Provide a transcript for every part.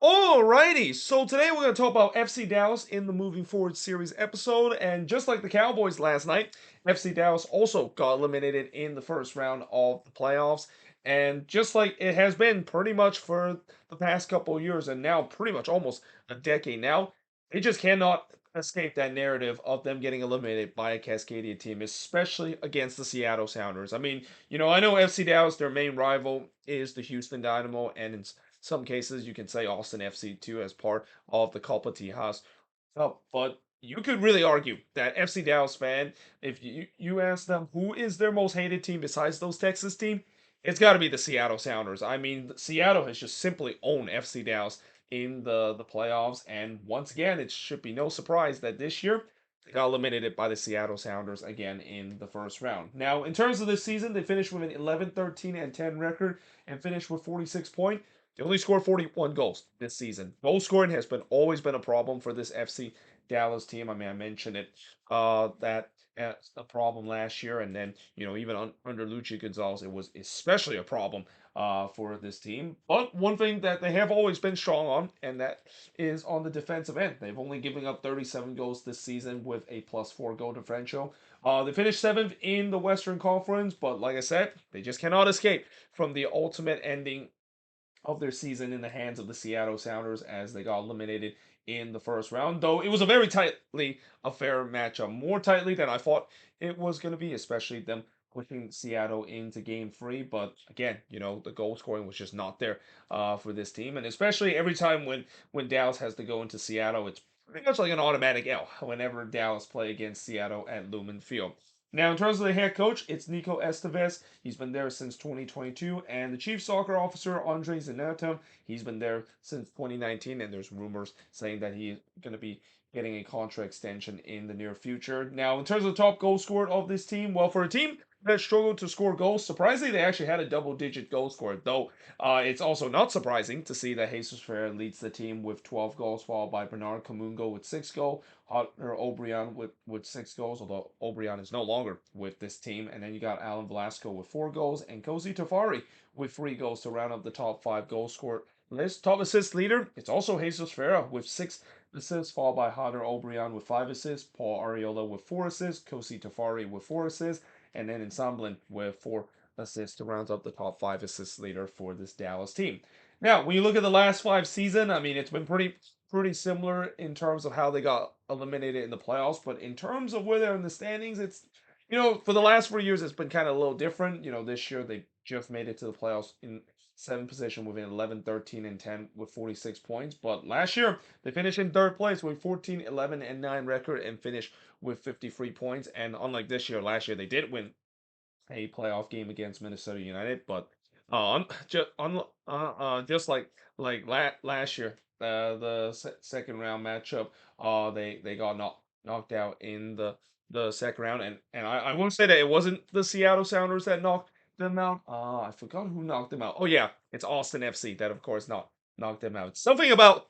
Alrighty, so today we're going to talk about FC Dallas in the Moving Forward series episode, and just like the Cowboys last night, FC Dallas also got eliminated in the first round of the playoffs, and just like it has been pretty much for the past couple of years, and now pretty much almost a decade now, they just cannot escape that narrative of them getting eliminated by a Cascadia team, especially against the Seattle Sounders. I know FC Dallas, their main rival is the Houston Dynamo, and in some cases, you can say Austin FC too as part of the Copa Tijas. But you could really argue that FC Dallas fan, if you ask them who is their most hated team besides those Texas team, it's got to be the Seattle Sounders. Seattle has just simply owned FC Dallas in the playoffs, and once again, it should be no surprise that this year they got eliminated by the Seattle Sounders again in the first round. Now, in terms of this season, they finished with an 11, 13, and 10 record and finished with 46 points. They only scored 41 goals this season. Goal scoring has been always been a problem for this FC Dallas team. I mentioned it that a problem last year, and then even under Luchi Gonzalez, it was especially a problem for this team. But one thing that they have always been strong on, and that is on the defensive end. They've only given up 37 goals this season with a +4 goal differential. They finished seventh in the Western Conference, but like I said, they just cannot escape from the ultimate ending of their season in the hands of the Seattle Sounders as they got eliminated in the first round. Though it was a very tightly affair matchup, more tightly than I thought it was going to be, especially them pushing Seattle into game three. But again, the goal scoring was just not there for this team, and especially every time when Dallas has to go into Seattle, it's pretty much like an automatic L whenever Dallas play against Seattle at Lumen Field. Now, in terms of the head coach, it's Nico Estevez. He's been there since 2022, and the chief soccer officer, Andre Zanato, he's been there since 2019, and there's rumors saying that he's going to be getting a contract extension in the near future. Now, in terms of the top goal scorer of this team, well, for a team that struggled to score goals, surprisingly, they actually had a double-digit goal scorer, though it's also not surprising to see that Jesus Ferreira leads the team with 12 goals, followed by Bernard Comungo with 6 goals, Hotner Obrian with 6 goals, although Obrian is no longer with this team. And then you got Alan Velasco with 4 goals and Kosi Tafari with 3 goals to round up the top 5 goal scorer list. Top assist leader, it's also Jesus Ferreira with 6 assists, followed by Hotner Obrian with 5 assists, Paul Ariola with 4 assists, Kosi Tafari with 4 assists, and then Ensemblin with 4 assists to round up the top 5 assist leader for this Dallas team. Now, when you look at the last 5 seasons, it's been pretty similar in terms of how they got eliminated in the playoffs. But in terms of where they're in the standings, it's for the last 4 years it's been kind of a little different. This year they just made it to the playoffs in seventh position with an 11, 13, and 10 with 46 points. But last year they finished in third place with 14, 11, and 9 record and finished with 53 points. And unlike this year, last year they did win a playoff game against Minnesota United, but just like last year, the second round matchup, they got knocked out in the second round, and I won't say that it wasn't the Seattle Sounders that knocked them out. I forgot who knocked them out. Oh yeah, it's Austin FC that of course knocked them out. Something about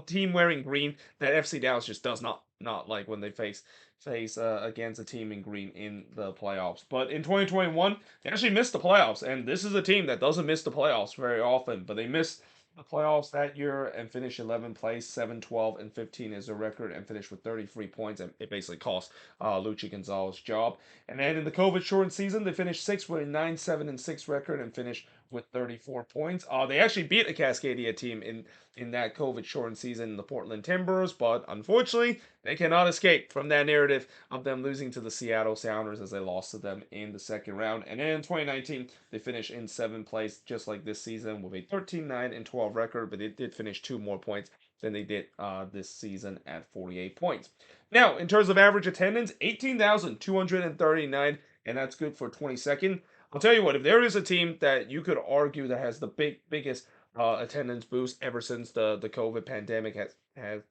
team wearing green that FC Dallas just does not like when they face against a team in green in the playoffs. But in 2021, they actually missed the playoffs, and this is a team that doesn't miss the playoffs very often, but they missed the playoffs that year and finished 11th place, 7, 12, and 15 is their record, and finished with 33 points, and it basically cost Luchi Gonzalez's job. And then in the COVID shortened season, they finished sixth with a 9, 7, and 6 record and finished with 34 points. They actually beat a Cascadia team in that COVID shortened season, the Portland Timbers, but unfortunately, they cannot escape from that narrative of them losing to the Seattle Sounders as they lost to them in the second round. And then in 2019, they finished in seventh place, just like this season, with a 13, 9, and 12 record, but they did finish 2 more points than they did this season at 48 points. Now, in terms of average attendance, 18,239, and that's good for 22nd. I'll tell you what, if there is a team that you could argue that has the biggest attendance boost ever since the COVID pandemic has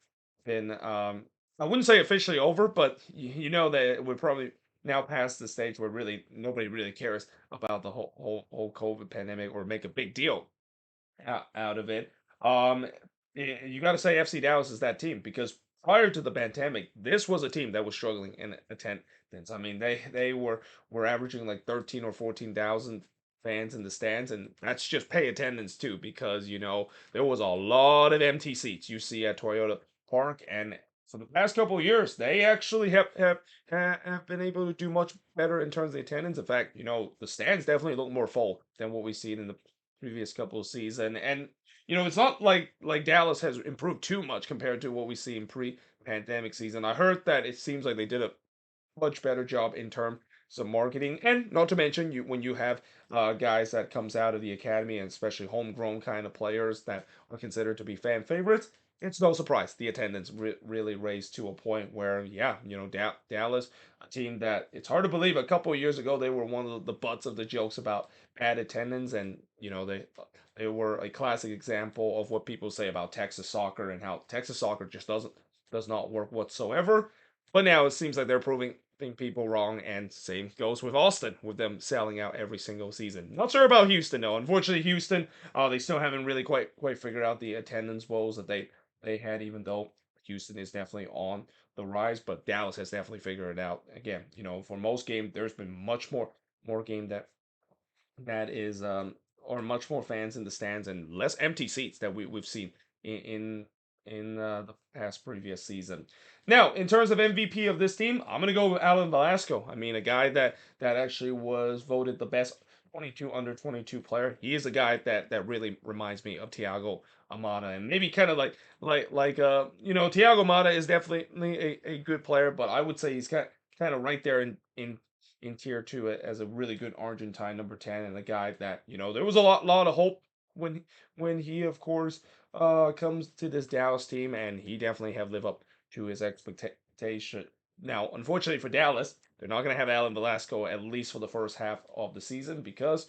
been I wouldn't say officially over, but you know that we're probably now past the stage where really nobody really cares about the whole COVID pandemic or make a big deal out of it. Um, you got to say FC Dallas is that team because prior to the pandemic, this was a team that was struggling in attendance. They were averaging like 13 or 14,000 fans in the stands, and that's just pay attendance too, because there was a lot of empty seats you see at Toyota Park, and for the past couple of years, they actually have been able to do much better in terms of attendance. In fact, the stands definitely look more full than what we've seen in the previous couple of seasons, and it's not like Dallas has improved too much compared to what we see in pre-pandemic season. I heard that it seems like they did a much better job in terms of marketing, and not to mention when you have guys that comes out of the academy, and especially homegrown kind of players that are considered to be fan favorites, it's no surprise the attendance really raised to a point where, yeah, Dallas, a team that it's hard to believe a couple of years ago they were one of the butts of the jokes about bad attendance, and they were a classic example of what people say about Texas soccer and how Texas soccer just does not work whatsoever. But now it seems like they're proving people wrong, and same goes with Austin, with them selling out every single season. Not sure about Houston though. Unfortunately, Houston, they still haven't really quite figured out the attendance woes that they had, even though Houston is definitely on the rise. But Dallas has definitely figured it out. Again, for most game, there's been much more game that is or much more fans in the stands and less empty seats that we've seen in the past previous season. Now, in terms of MVP of this team, I'm gonna go with Alan Velasco. I mean, a guy that actually was voted the best 22 under 22 player. He is a guy that really reminds me of Thiago Amada, and maybe kind of Thiago Amada is definitely a good player, but I would say he's kind of right there in tier two as a really good Argentine number 10, and a guy that there was a lot of hope when he of course comes to this Dallas team, and he definitely have lived up to his expectation. Now, unfortunately for Dallas, they're not going to have Alan Velasco at least for the first half of the season, because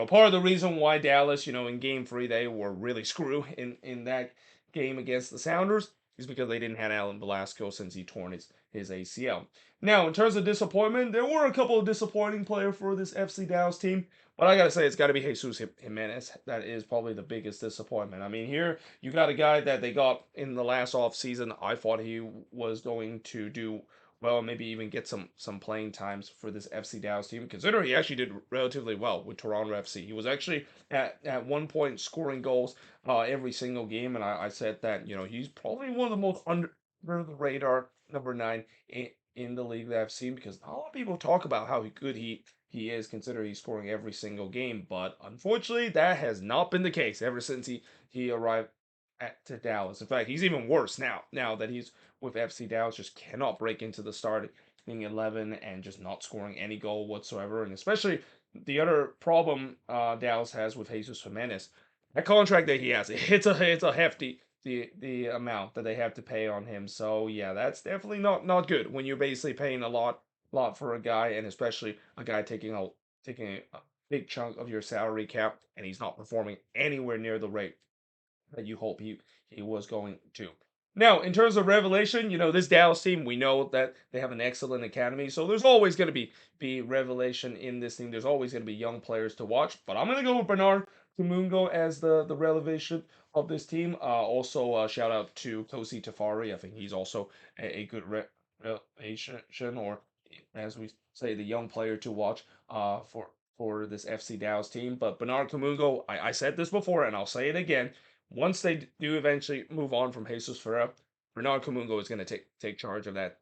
part of the reason why Dallas, in game 3 they were really screwed in that game against the Sounders is because they didn't have Alan Velasco since he torn his ACL. Now, in terms of disappointment, there were a couple of disappointing players for this FC Dallas team, but I gotta say it's got to be Jesus Jimenez. That is probably the biggest disappointment. I mean, here you got a guy that they got in the last off season. I thought he was going to do well, maybe even get some playing times for this FC Dallas team. Consider he actually did relatively well with Toronto FC. He was actually at one point scoring goals every single game, and I said that he's probably one of the most under the radar number 9 in the league that I've seen, because not a lot of people talk about how good he is, considering he's scoring every single game. But unfortunately, that has not been the case ever since he arrived to Dallas. In fact, he's even worse now that he's with FC Dallas. Just cannot break into the starting 11 and just not scoring any goal whatsoever. And especially the other problem Dallas has with Jesus Jimenez, that contract that he has, it's a hefty the amount that they have to pay on him. So yeah, that's definitely not good when you're basically paying a lot for a guy, and especially a guy taking a big chunk of your salary cap, and he's not performing anywhere near the rate that you hope he was going to. Now, in terms of revelation, this Dallas team, we know that they have an excellent academy, so there's always going to be revelation in this team. There's always going to be young players to watch, but I'm going to go with Bernard Kumungo as the revelation of this team. Also, shout out to Kosi Tafari. I think he's also a good revelation, or as we say, the young player to watch for this FC Dallas team. But Bernard Kumungo, I said this before, and I'll say it again. Once they do eventually move on from Jesus Ferreira, Bernard Kumungo is going to take charge of that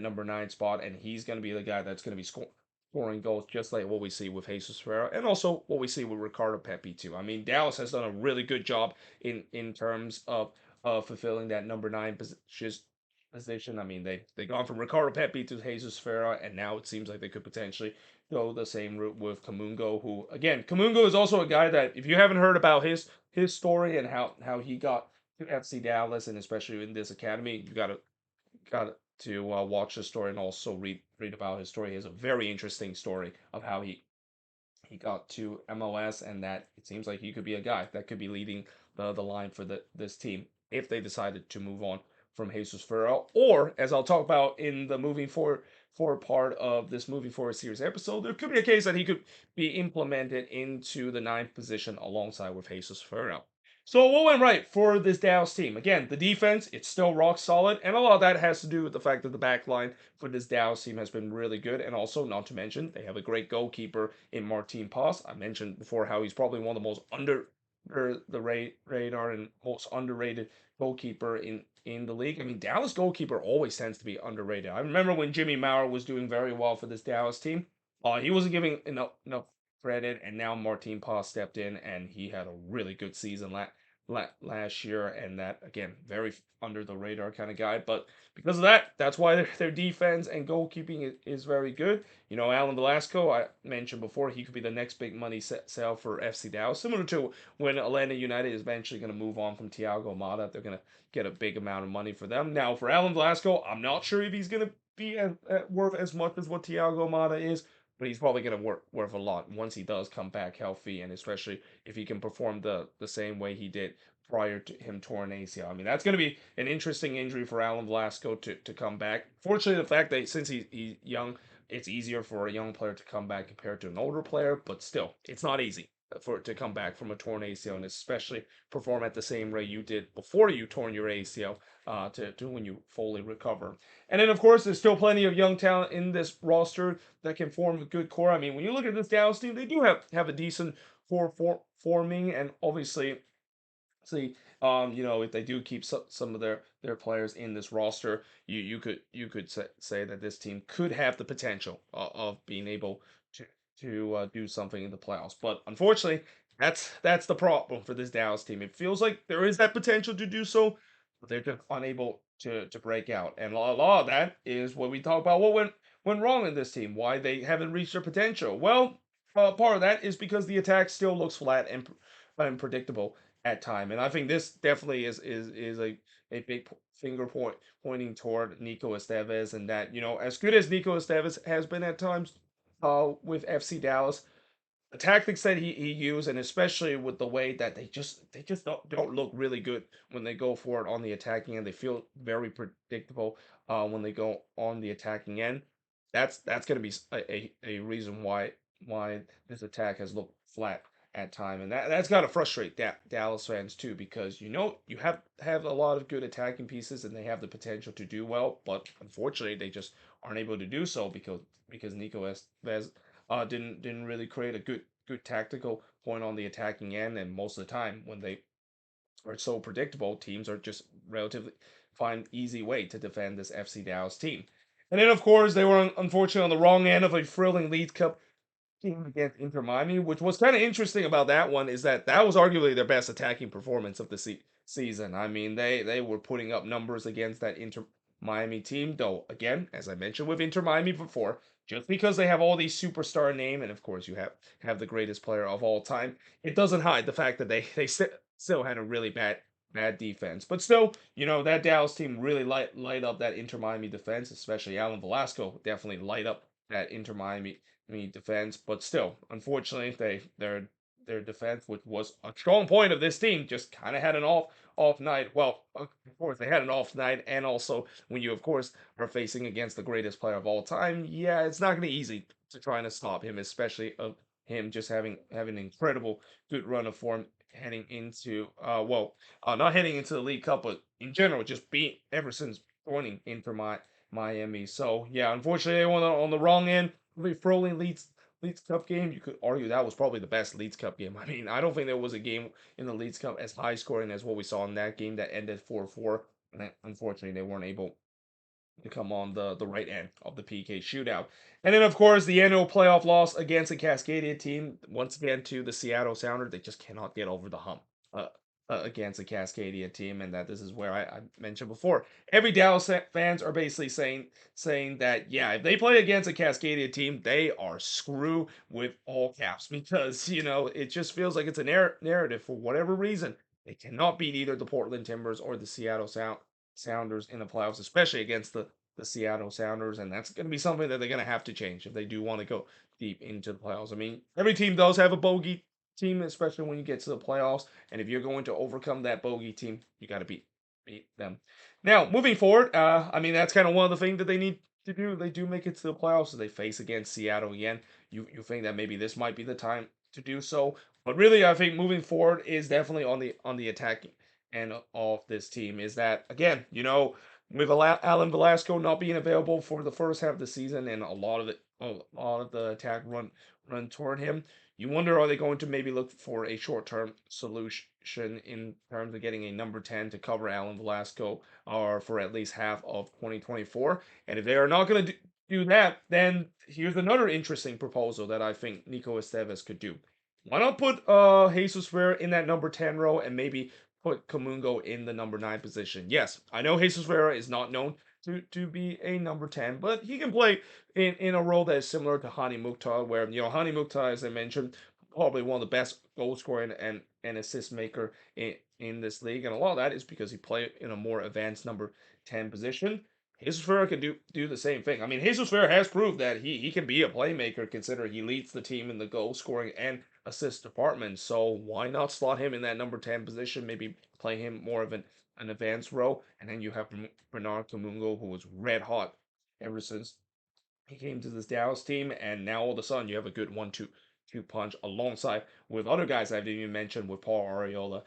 number 9 spot, and he's going to be the guy that's going to be scoring goals, just like what we see with Jesus Ferreira, and also what we see with Ricardo Pepi too. I mean, Dallas has done a really good job in terms of fulfilling that number 9 position. I mean, they gone from Ricardo Pepi to Jesus Ferreira, and now it seems like they could potentially go the same route with Kumungo, who again, Kumungo is also a guy that, if you haven't heard about his story and how he got to FC Dallas, and especially in this academy, you got to watch the story and also read about his story. He has a very interesting story of how he got to MLS, and that it seems like he could be a guy that could be leading the line for this team if they decided to move on from Jesus Ferreira, or as I'll talk about in the moving forward part of this moving forward series episode, there could be a case that he could be implemented into the 9th position alongside with Jesus Ferreira. So what went right for this Dallas team? Again, the defense, it's still rock solid, and a lot of that has to do with the fact that the back line for this Dallas team has been really good, and also, not to mention, they have a great goalkeeper in Martin Paz. I mentioned before how he's probably one of the most under the radar and most underrated goalkeeper in the league. I mean, Dallas goalkeeper always tends to be underrated. I remember when Jimmy Maurer was doing very well for this Dallas team. He wasn't giving enough credit, and now Martin Paz stepped in, and he had a really good season last year, and that again, very under the radar kind of guy. But because of that, that's why their defense and goalkeeping is very good. You know, Alan Velasco, I mentioned before, he could be the next big money sale for FC Dallas, similar to when Atlanta United is eventually going to move on from Thiago Mata. They're going to get a big amount of money for them. Now, for Alan Velasco, I'm not sure if he's going to be worth as much as what Thiago Mata is, but he's probably going to worth a lot once he does come back healthy, and especially if he can perform the same way he did prior to him torn ACL. I mean, that's going to be an interesting injury for Alan Velasco to come back. Fortunately, the fact that since he's young, it's easier for a young player to come back compared to an older player, but still, it's not easy for it to come back from a torn ACL, and especially perform at the same rate you did before you torn your ACL to when you fully recover. And then, of course, there's still plenty of young talent in this roster that can form a good core. I mean, when you look at this Dallas team, they do have a decent forming, and obviously, you know, if they do keep some of their players in this roster, you could say that this team could have the potential of being able to do something in the playoffs. But unfortunately, that's the problem for this Dallas team. It feels like there is that potential to do so, but they're just unable to break out. And a lot of that is what we talk about. What went wrong in this team? Why they haven't reached their potential? Well, part of that is because the attack still looks flat and unpredictable at time. And I think this definitely is a big finger pointing toward Nico Estevez, and that, you know, as good as Nico Estevez has been at times with FC Dallas, the tactics that he used, and especially with the way that they just don't look really good when they go for it on the attacking end. They feel very predictable when they go on the attacking end. That's going to be a reason why this attack has looked flat at time, and that's got to frustrate Dallas fans too, because you know you have a lot of good attacking pieces and they have the potential to do well, but unfortunately they just aren't able to do so because Nico Estes didn't really create a good tactical point on the attacking end, and most of the time when they are so predictable, teams are just relatively find easy way to defend this FC Dallas team. And then of course they were unfortunately on the wrong end of a thrilling League Cup game against Inter Miami, which was kind of interesting about that one is that that was arguably their best attacking performance of the season. I mean, they were putting up numbers against that Inter Miami team, though again, as I mentioned with Inter Miami before, just because they have all these superstar name, and of course you have the greatest player of all time, it doesn't hide the fact that they still had a really bad defense. But still, you know, that Dallas team really light up that Inter Miami defense, especially Alan Velasco definitely light up that Inter Miami defense. But still, unfortunately, their defense, which was a strong point of this team, just kind of had an off night. Well, of course they had an off night, and also when you of course are facing against the greatest player of all time, yeah, it's not going to be easy to try to stop him, especially of him just having an incredible good run of form heading into not heading into the League Cup, but in general just being ever since joining Inter Miami. So yeah, unfortunately they went on the wrong end. The Frolin Leeds Cup game, you could argue that was probably the best Leeds Cup game. I mean, I don't think there was a game in the Leeds Cup as high scoring as what we saw in that game that ended 4-4. And unfortunately, they weren't able to come on the right end of the PK shootout. And then, of course, the annual playoff loss against the Cascadia team, once again to the Seattle Sounders. They just cannot get over the hump uh, against the Cascadia team, and that this is where I mentioned before. Every Dallas fans are basically saying that, yeah, if they play against a Cascadia team, they are screwed with all caps, because, you know, it just feels like it's a narrative for whatever reason. They cannot beat either the Portland Timbers or the Seattle Sounders in the playoffs, especially against the Seattle Sounders, and that's going to be something that they're going to have to change if they do want to go deep into the playoffs. I mean, every team does have a bogey team, especially when you get to the playoffs, and if you're going to overcome that bogey team, you got to beat them. Now, moving forward, I mean, that's kind of one of the things that they need to do. They do make it to the playoffs, so they face against Seattle again. You think that maybe this might be the time to do so, But really, I think moving forward is definitely on the attacking end of this team. Is that again, with Alan Velasco not being available for the first half of the season, and a lot of the attack run toward him, you wonder, are they going to maybe look for a short term solution in terms of getting a number 10 to cover Alan Velasco, or for at least half of 2024? And if they are not going to do that, then here's another interesting proposal that I think Nico Estevez could do. Why not put Jesus Ferreira in that number 10 row and maybe put Kamungo in the number 9 position? Yes, I know Jesus Ferreira is not known to be a number 10, but he can play in a role that is similar to Hani Mukhtar, where, Hani Mukhtar, as I mentioned, probably one of the best goal scorer and assist maker in this league. And a lot of that is because he played in a more advanced number 10 position. Jesus Ferreira can do the same thing. I mean, Jesus Ferreira has proved that he can be a playmaker, considering he leads the team in the goal scoring and assist department. So why not slot him in that number 10 position? Maybe play him more of an advanced role. And then you have Bernard Kamungo, who was red hot ever since he came to this Dallas team. And now all of a sudden you have a good 1-2 punch alongside with other guys I've even mentioned, with Paul Ariola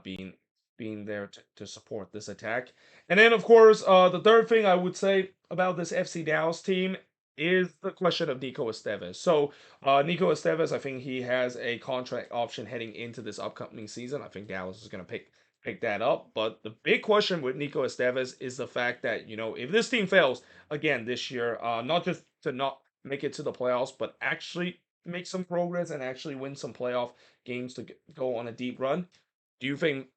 being there to support this attack. And then, of course, the third thing I would say about this FC Dallas team is the question of Nico Estevez. So, Nico Estevez, I think he has a contract option heading into this upcoming season. I think Dallas is going to pick that up. But the big question with Nico Estevez is the fact that, if this team fails again this year, not just to not make it to the playoffs, but actually make some progress and actually win some playoff games to go on a deep run. Do you think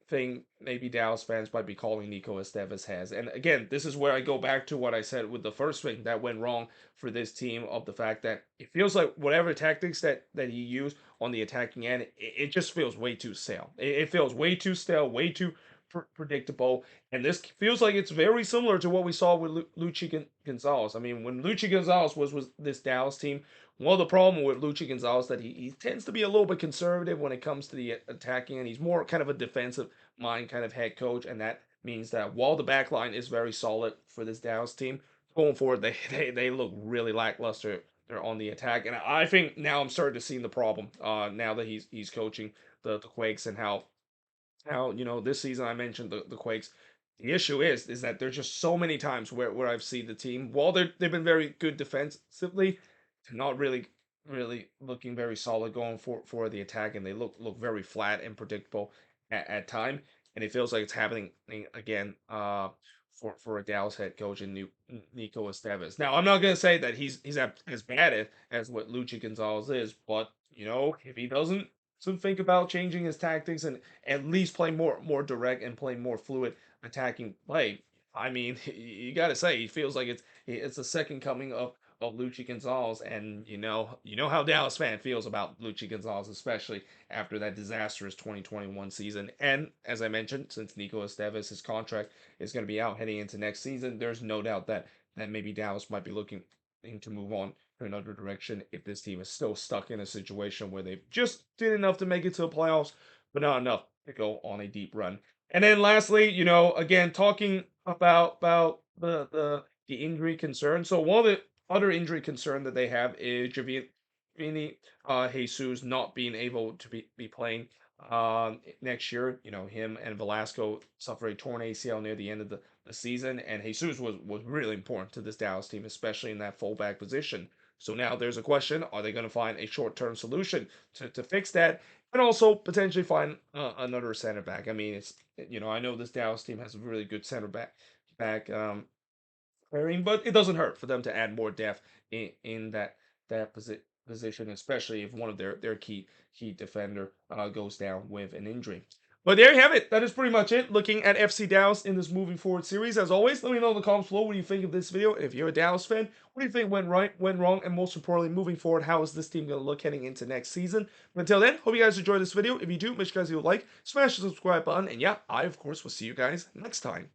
maybe Dallas fans might be calling Nico Estevez has? And again, this is where I go back to what I said with the first thing that went wrong for this team, of the fact that it feels like whatever tactics that he used on the attacking end, it just feels way too stale. It feels way too stale, way too predictable. And this feels like it's very similar to what we saw with Luchi Gonzalez. I mean, when Luchi Gonzalez was this Dallas team, well, the problem with Luchi Gonzalez that he tends to be a little bit conservative when it comes to the attacking, and he's more kind of a defensive mind kind of head coach, and that means that while the back line is very solid for this Dallas team, going forward they look really lackluster. They're on the attack, and I think now I'm starting to see the problem. Now that he's coaching the Quakes, and how this season I mentioned the Quakes. The issue is that there's just so many times where I've seen the team, while they've been very good defensively, they're not really looking very solid going for the attack, and they look very flat and predictable at time. And it feels like it's happening again, for a Dallas head coach in Nico Estevez. Now, I'm not gonna say that he's as bad as what Luchi Gonzalez is, but if he doesn't think about changing his tactics and at least play more direct and play more fluid attacking play, I mean, you got to say he feels like it's the second coming of Luchi Gonzalez. And you know how Dallas fan feels about Luchi Gonzalez, especially after that disastrous 2021 season. And as I mentioned, since Nico Estevez, his contract is going to be out heading into next season, there's no doubt that maybe Dallas might be looking to move on to another direction if this team is still stuck in a situation where they just did enough to make it to the playoffs, but not enough to go on a deep run. And then lastly, again, talking about the injury concern. So one of the other injury concern that they have is Javini Jesus not being able to be playing next year. Him and Velasco suffered a torn ACL near the end of the season, and Jesus was really important to this Dallas team, especially in that fullback position. So now there's a question: are they going to find a short-term solution to fix that, and also potentially find another center back? I mean, I know this Dallas team has a really good center back pairing, but it doesn't hurt for them to add more depth in that position, especially if one of their key defender goes down with an injury. But there you have it. That is pretty much it. Looking at FC Dallas in this moving forward series. As always, let me know in the comments below what do you think of this video. If you're a Dallas fan, what do you think went right, went wrong, and most importantly, moving forward, how is this team going to look heading into next season? But until then, hope you guys enjoyed this video. If you do, make sure you guys leave a like, smash the subscribe button, and yeah, I of course will see you guys next time.